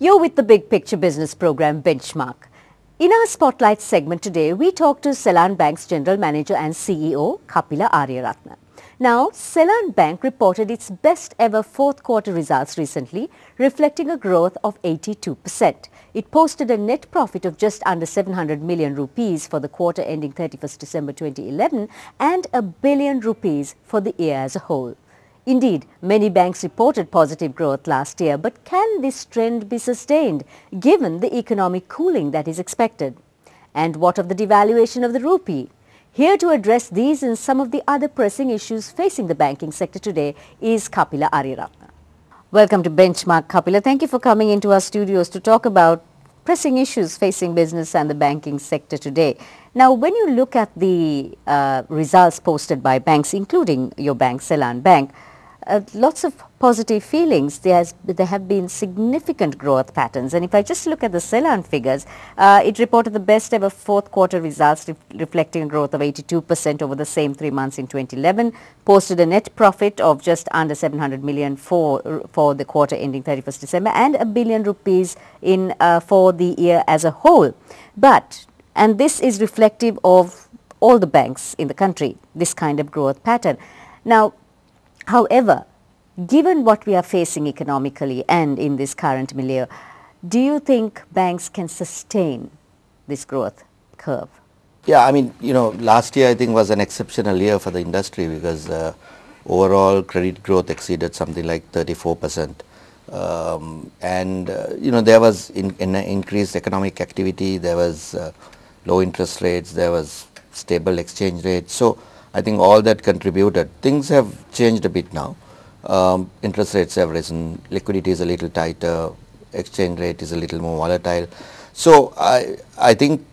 You're with the Big Picture Business Program Benchmark. In our Spotlight segment today, we talk to Ceylon Bank's General Manager and CEO, Kapila Ariyaratne. Now, Ceylon Bank reported its best ever fourth quarter results recently, reflecting a growth of 82%. It posted a net profit of just under 700 million rupees for the quarter ending 31st December 2011 and ₹1 billion for the year as a whole. Indeed, many banks reported positive growth last year, but can this trend be sustained given the economic cooling that is expected? And what of the devaluation of the rupee? Here to address these and some of the other pressing issues facing the banking sector today is Kapila Ariyaratne. Welcome to Benchmark, Kapila. Thank you for coming into our studios to talk about pressing issues facing business and the banking sector today. Now, when you look at the results posted by banks, including your bank, Ceylon Bank, lots of positive feelings. There have been significant growth patterns, and if I just look at the Ceylon figures, it reported the best ever fourth quarter results reflecting a growth of 82% over the same 3 months in 2011, posted a net profit of just under 700 million for the quarter ending 31st December and ₹1 billion for the year as a whole. And this is reflective of all the banks in the country, this kind of growth pattern. Now, however, given what we are facing economically and in this current milieu, do you think banks can sustain this growth curve? Yeah, I mean, last year I think was an exceptional year for the industry because overall credit growth exceeded something like 34%. There was increased economic activity, there was low interest rates, there was stable exchange rates. So I think all that contributed. Things have changed a bit now. Interest rates have risen, liquidity is a little tighter, exchange rate is a little more volatile. So I think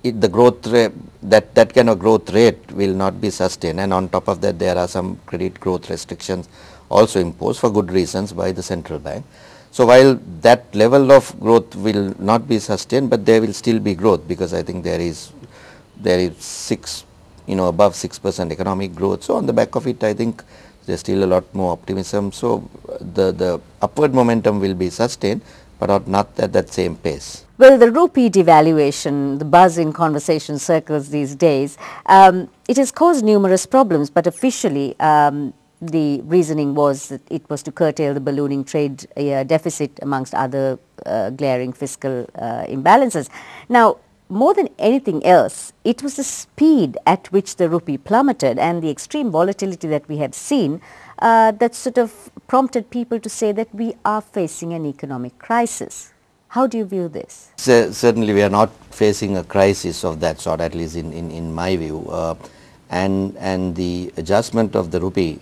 the growth rate, that kind of growth rate will not be sustained, and on top of that there are some credit growth restrictions also imposed for good reasons by the central bank. So while that level of growth will not be sustained, but there will still be growth because I think there is above 6% economic growth. So on the back of it, I think there's still a lot more optimism. So the upward momentum will be sustained, but not at that same pace. Well, the rupee devaluation, the buzz in conversation circles these days, it has caused numerous problems, but officially the reasoning was that it was to curtail the ballooning trade deficit amongst other glaring fiscal imbalances. Now, more than anything else, it was the speed at which the rupee plummeted and the extreme volatility that we have seen that sort of prompted people to say that we are facing an economic crisis. How do you view this? Certainly we are not facing a crisis of that sort, at least in my view. And the adjustment of the rupee,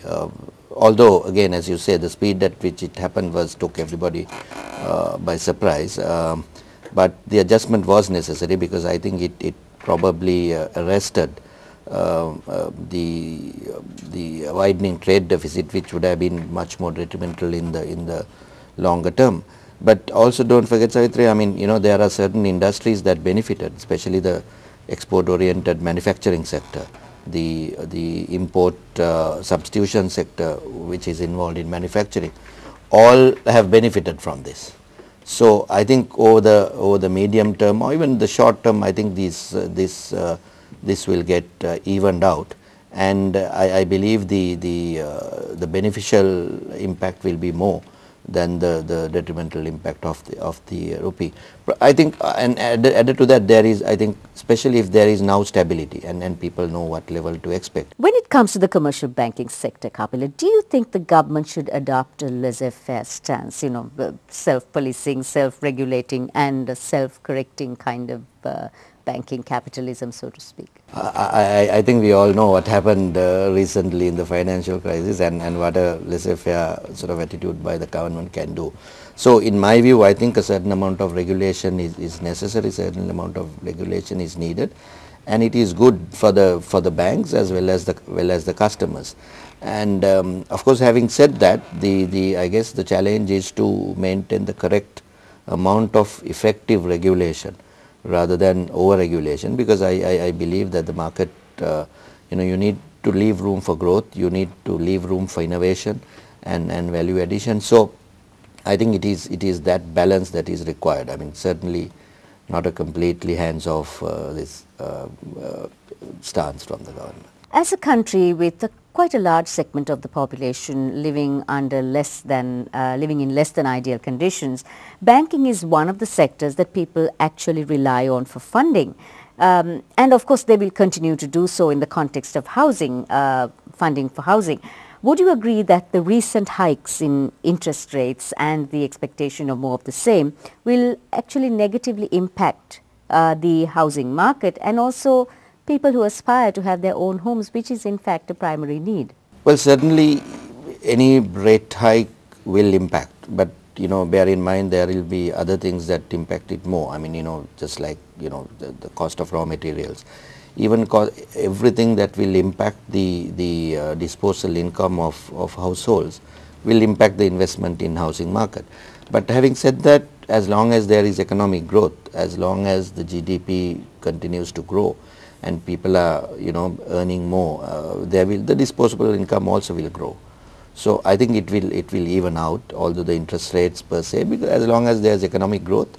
although again as you say the speed at which it happened took everybody by surprise. But the adjustment was necessary because I think it probably arrested the widening trade deficit, which would have been much more detrimental in the longer term. But also don't forget, Savitri, I mean, there are certain industries that benefited, especially the export-oriented manufacturing sector, the import substitution sector, which is involved in manufacturing, all have benefited from this. So I think over the medium term or even the short term, I think this will get evened out, and I believe the beneficial impact will be more than the detrimental impact of the rupee. But I think, and added to that, there is, I think, especially if there is now stability and people know what level to expect. When it comes to the commercial banking sector, Kapila, do you think the government should adopt a laissez-faire stance, self-policing, self-regulating and a self-correcting kind of banking capitalism, so to speak? I think we all know what happened recently in the financial crisis and what a laissez-faire sort of attitude by the government can do. So in my view, I think a certain amount of regulation is necessary, certain amount of regulation is needed, and it is good for the banks as well as the customers. And of course, having said that, I guess the challenge is to maintain the correct amount of effective regulation rather than over-regulation, because I believe that the market, you need to leave room for growth, you need to leave room for innovation and value addition. So I think it is that balance that is required. I mean, certainly not a completely hands-off stance from the government. As a country with quite a large segment of the population living under living in less than ideal conditions, banking is one of the sectors that people actually rely on for funding. And of course, they will continue to do so in the context of housing, funding for housing. Would you agree that the recent hikes in interest rates and the expectation of more of the same will actually negatively impact the housing market and also people who aspire to have their own homes, which is in fact a primary need? Well, certainly any rate hike will impact, but bear in mind there will be other things that impact it more. I mean, just like the cost of raw materials, even everything that will impact the disposable income of households will impact the investment in housing market. But having said that, as long as there is economic growth, as long as the GDP continues to grow and people are earning more, the disposable income also will grow. So I think it will even out, although the interest rates per se, because as long as there is economic growth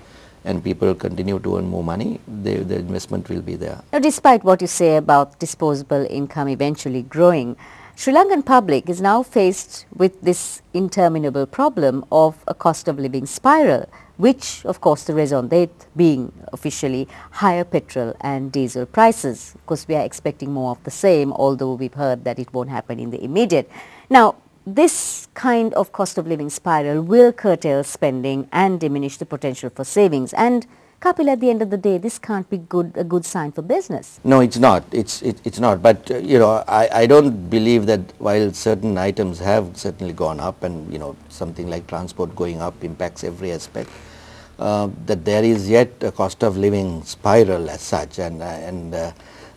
and people continue to earn more money, the investment will be there. Now, despite what you say about disposable income eventually growing, Sri Lankan public is now faced with this interminable problem of a cost of living spiral, which of course the raison d'etre being officially higher petrol and diesel prices. Of course, we are expecting more of the same, although we've heard that it won't happen in the immediate. Now, this kind of cost of living spiral will curtail spending and diminish the potential for savings. And Kapil, at the end of the day, this can't be a good sign for business. No, it's not. It's not. But I don't believe that while certain items have certainly gone up, and something like transport going up impacts every aspect, that there is yet a cost of living spiral as such. And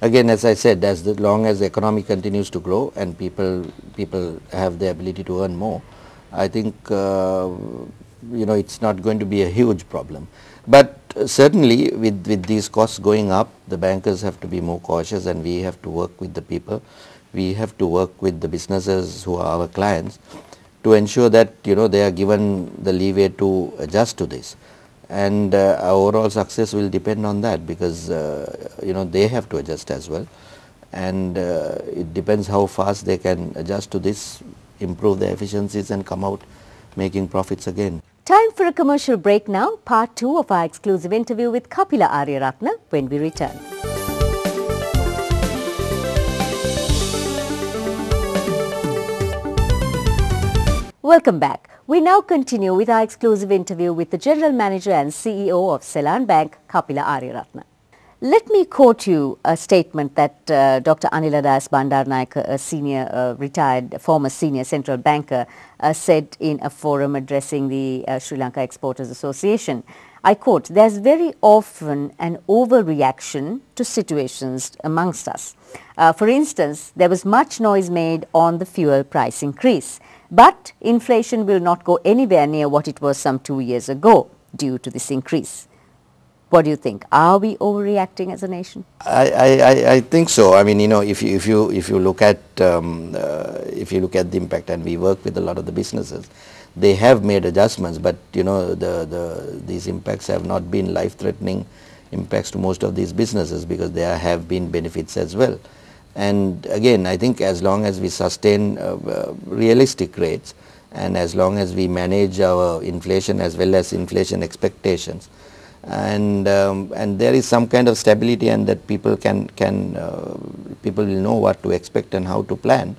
again, as I said, as long as the economy continues to grow and people have the ability to earn more, I think it's not going to be a huge problem. But certainly with these costs going up, the bankers have to be more cautious, and we have to work with the people. We have to work with the businesses who are our clients to ensure that they are given the leeway to adjust to this. And our overall success will depend on that, because they have to adjust as well, and it depends how fast they can adjust to this, improve their efficiencies and come out making profits again. Time for a commercial break now, part 2 of our exclusive interview with Kapila Ariyaratne when we return. Welcome back. We now continue with our exclusive interview with the General Manager and CEO of Ceylon Bank, Kapila Ariyaratne. Let me quote you a statement that Dr. Anila Das Bandaranaike, a retired former senior central banker, said in a forum addressing the Sri Lanka Exporters Association. I quote, "There's very often an overreaction to situations amongst us. For instance, there was much noise made on the fuel price increase, but inflation will not go anywhere near what it was some 2 years ago due to this increase." What do you think? Are we overreacting as a nation? I think so. I mean, if you look at the impact, and we work with a lot of the businesses, they have made adjustments, but these impacts have not been life-threatening impacts to most of these businesses, because there have been benefits as well. And again, I think as long as we sustain realistic rates, and as long as we manage our inflation as well as inflation expectations, and there is some kind of stability, and that people will know what to expect and how to plan,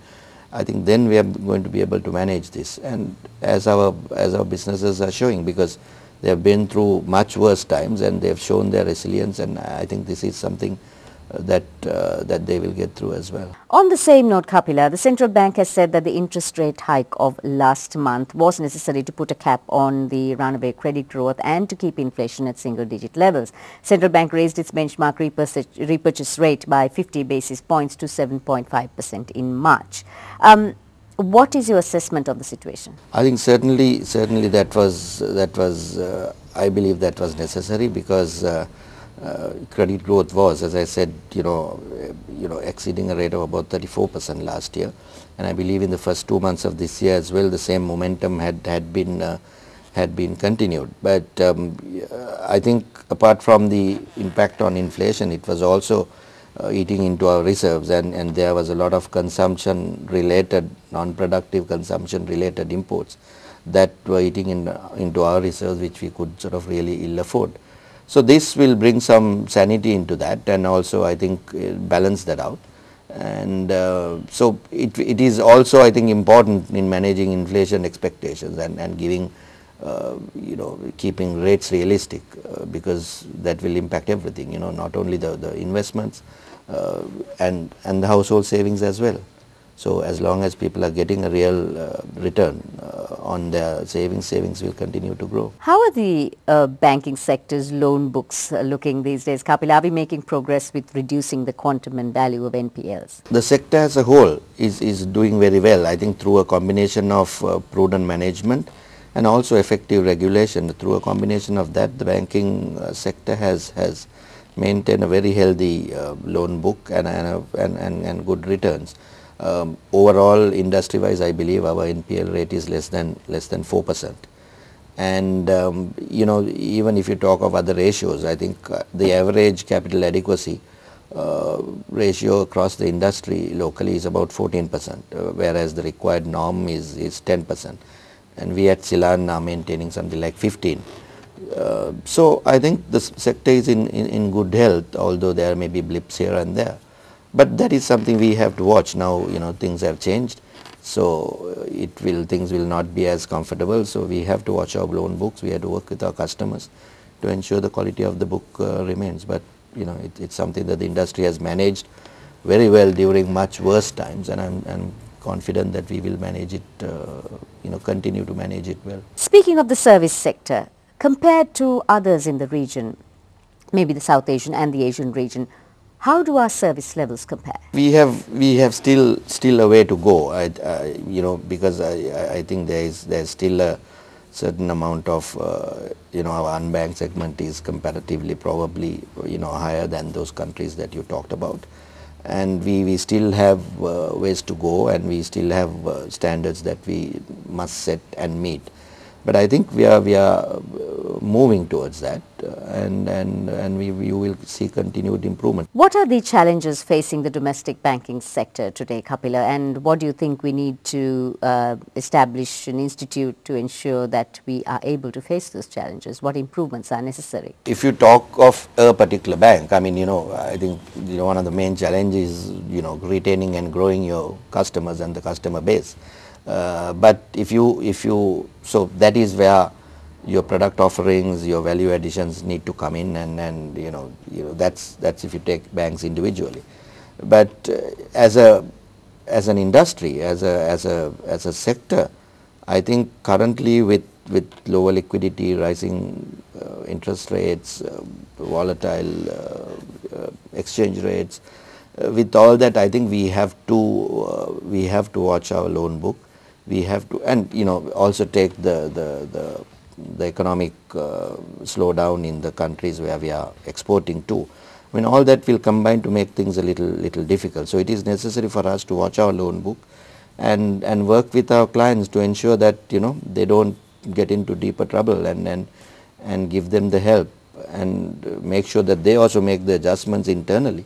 I think then we are going to be able to manage this. And as our businesses are showing, because they have been through much worse times and they have shown their resilience, and I think this is something that they will get through as well. On the same note, Kapila, the central bank has said that the interest rate hike of last month was necessary to put a cap on the runaway credit growth and to keep inflation at single-digit levels. Central bank raised its benchmark repurchase rate by 50 basis points to 7.5% in March. What is your assessment of the situation? I think certainly that was I believe that was necessary, because credit growth was, as I said, exceeding a rate of about 34% last year, and I believe in the first 2 months of this year as well, the same momentum had been had been continued. But I think apart from the impact on inflation, it was also eating into our reserves, and there was a lot of consumption related, non-productive consumption related imports that were eating into our reserves, which we could sort of really ill afford. So this will bring some sanity into that, and also I think balance that out. And so it is also, I think, important in managing inflation expectations and giving keeping rates realistic, because that will impact everything, not only the investments and the household savings as well. So as long as people are getting a real return on their savings will continue to grow. How are the banking sector's loan books looking these days, Kapil? Are we making progress with reducing the quantum and value of NPLs? The sector as a whole is doing very well, I think, through a combination of prudent management and also effective regulation. Through a combination of that, the banking sector has maintained a very healthy loan book and good returns. Overall, industry-wise, I believe our NPL rate is less than 4%. And even if you talk of other ratios, I think the average capital adequacy ratio across the industry locally is about 14%, whereas the required norm is 10%. And we at Ceylon are maintaining something like 15. So I think the sector is in good health, although there may be blips here and there. But that is something we have to watch. Now, things have changed, so things will not be as comfortable. So we have to watch our loan books. We have to work with our customers to ensure the quality of the book remains. But it's something that the industry has managed very well during much worse times, and I'm confident that we will manage it, continue to manage it well. Speaking of the service sector, compared to others in the region, maybe the South Asian and the Asian region, how do our service levels compare? We have still a way to go. Because I think there's still a certain amount of our unbanked segment is comparatively probably higher than those countries that you talked about, and we still have ways to go, and we still have standards that we must set and meet. But I think we are moving towards that, and you will see continued improvement. What are the challenges facing the domestic banking sector today, Kapila, and what do you think we need to establish an institute to ensure that we are able to face those challenges? What improvements are necessary? If you talk of a particular bank, I mean, I think one of the main challenges is retaining and growing your customers and the customer base. But so that is where your product offerings, your value additions need to come in, and that's if you take banks individually. But as an industry, as a sector, I think currently with lower liquidity, rising interest rates, volatile exchange rates, with all that, I think we have to watch our loan book. We have to, and also take the economic slowdown in the countries where we are exporting to. I mean, all that will combine to make things a little difficult. So it is necessary for us to watch our loan book and work with our clients to ensure that they don't get into deeper trouble, and give them the help, and make sure that they also make the adjustments internally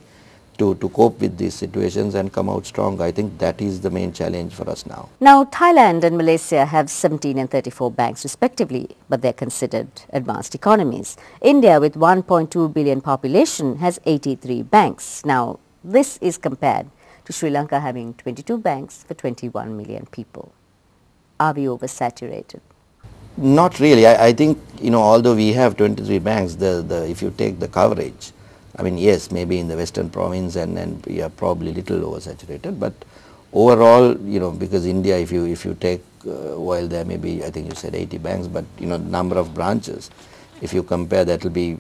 to cope with these situations and come out strong. I think that is the main challenge for us now. Now, Thailand and Malaysia have 17 and 34 banks respectively, but they are considered advanced economies. India, with 1.2 billion population, has 83 banks. Now, this is compared to Sri Lanka having 22 banks for 21 million people. Are we oversaturated? Not really. I think, although we have 23 banks, if you take the coverage, I mean, yes, maybe in the western province and we are probably a little oversaturated, but overall, because India, if you take, while there may be, I think you said 80 banks, but number of branches, if you compare, that will be,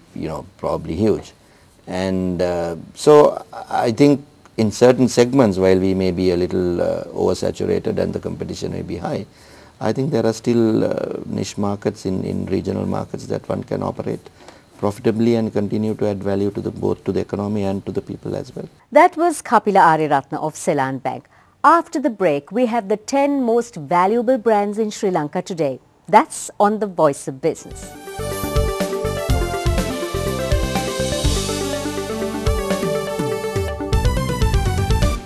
probably huge. And so I think in certain segments, while we may be a little oversaturated and the competition may be high, I think there are still niche markets in regional markets that one can operate profitably and continue to add value to both to the economy and to the people as well. That was Kapila Ariyaratne of Ceylon Bank. After the break, we have the 10 most valuable brands in Sri Lanka today. That's on the Voice of Business.